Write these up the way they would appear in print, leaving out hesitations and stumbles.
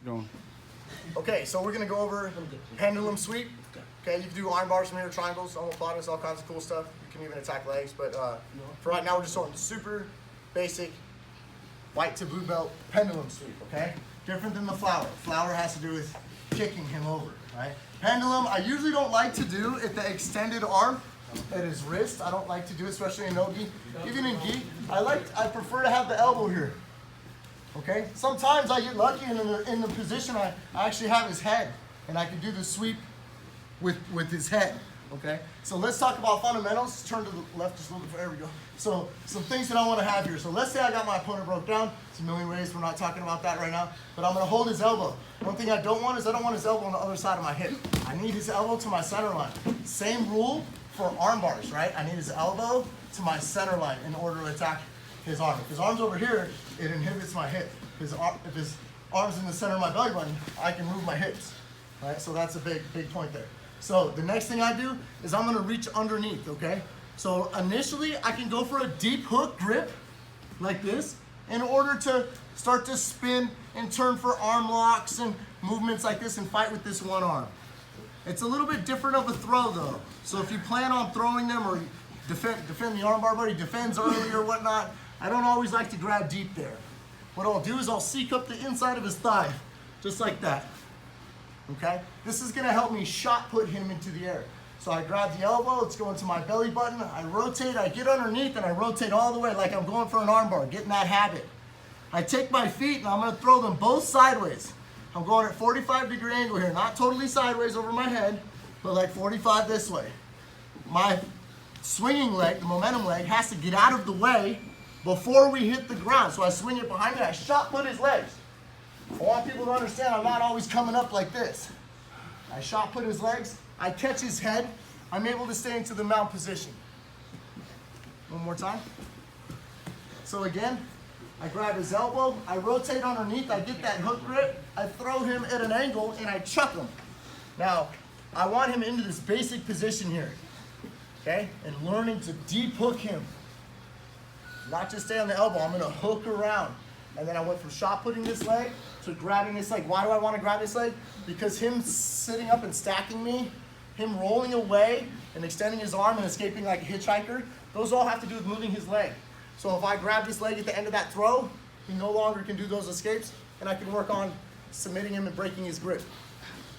Going. Okay, so we're gonna go over pendulum sweep. Okay, you can do arm bars from here, triangles, omoplatas, all kinds of cool stuff. You can even attack legs, but for right now we're just doing super basic white to blue belt pendulum sweep, okay? Different than the flower. Flower has to do with kicking him over, right? Pendulum, I usually don't like to do at the extended arm at his wrist. I don't like to do it, especially in no-gi. Even in gi, I prefer to have the elbow here. Okay, sometimes I get lucky and in the position I actually have his head and I can do the sweep with his head. Okay, so let's talk about fundamentals. Turn to the left just a little bit. There we go. So some things that I want to have here. So let's say I got my opponent broke down. It's a million ways. We're not talking about that right now. But I'm going to hold his elbow. One thing I don't want is I don't want his elbow on the other side of my hip. I need his elbow to my center line. Same rule for arm bars, right? I need his elbow to my center line in order to attack his arm. If his arm's over here, it inhibits my hip. If his arm's in the center of my belly button, I can move my hips, right? So that's a big point there. So the next thing I do is I'm gonna reach underneath, okay? So initially, I can go for a deep hook grip, like this, in order to start to spin and turn for arm locks and movements like this and fight with this one arm. It's a little bit different of a throw though. So if you plan on throwing them or defend the arm bar, but he defends early or whatnot, I don't always like to grab deep there. What I'll do is I'll seek up the inside of his thigh, just like that. Okay? This is gonna help me shot put him into the air. So I grab the elbow, it's going to my belly button, I rotate, I get underneath and I rotate all the way like I'm going for an arm bar, getting that habit. I take my feet and I'm gonna throw them both sideways. I'm going at 45-degree angle here, not totally sideways over my head, but like 45 this way. My swinging leg, the momentum leg, has to get out of the way before we hit the ground. So I swing it behind me, I shot put his legs. I want people to understand I'm not always coming up like this. I shot put his legs, I catch his head, I'm able to stay into the mount position. One more time. So again, I grab his elbow, I rotate underneath, I get that hook grip, I throw him at an angle and I chuck him. Now, I want him into this basic position here, okay? And learning to deep hook him. Not just stay on the elbow, I'm gonna hook around. And then I went from shot putting this leg to grabbing this leg. Why do I want to grab this leg? Because him sitting up and stacking me, him rolling away and extending his arm and escaping like a hitchhiker, those all have to do with moving his leg. So if I grab this leg at the end of that throw, he no longer can do those escapes and I can work on submitting him and breaking his grip.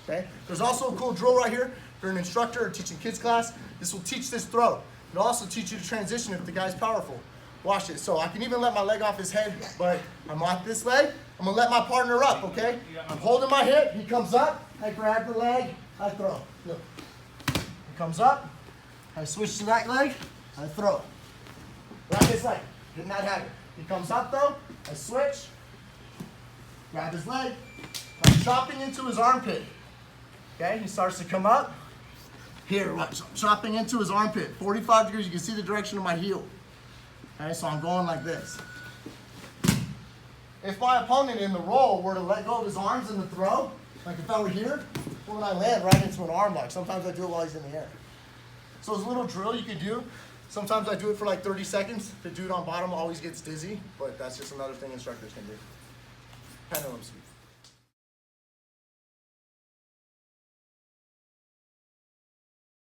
Okay? There's also a cool drill right here. If you're an instructor or teaching kids class, this will teach this throw. It'll also teach you to transition if the guy's powerful. Watch it. So I can even let my leg off his head, but I'm off this leg. I'm gonna let my partner up, okay? I'm holding my hip, he comes up, I grab the leg, I throw. Look. He comes up, I switch to that leg, I throw. Grab his leg, getting that habit. He comes up though, I switch, grab his leg, I'm chopping into his armpit. Okay, he starts to come up. Here, watch, I'm chopping into his armpit. 45 degrees, you can see the direction of my heel. Okay, so I'm going like this. If my opponent in the roll were to let go of his arms in the throw, like if I were here, well, then I land right into an arm lock. Sometimes I do it while he's in the air. So it's a little drill you could do. Sometimes I do it for like 30 seconds. The dude on bottom always gets dizzy, but that's just another thing instructors can do. Pendulum sweep.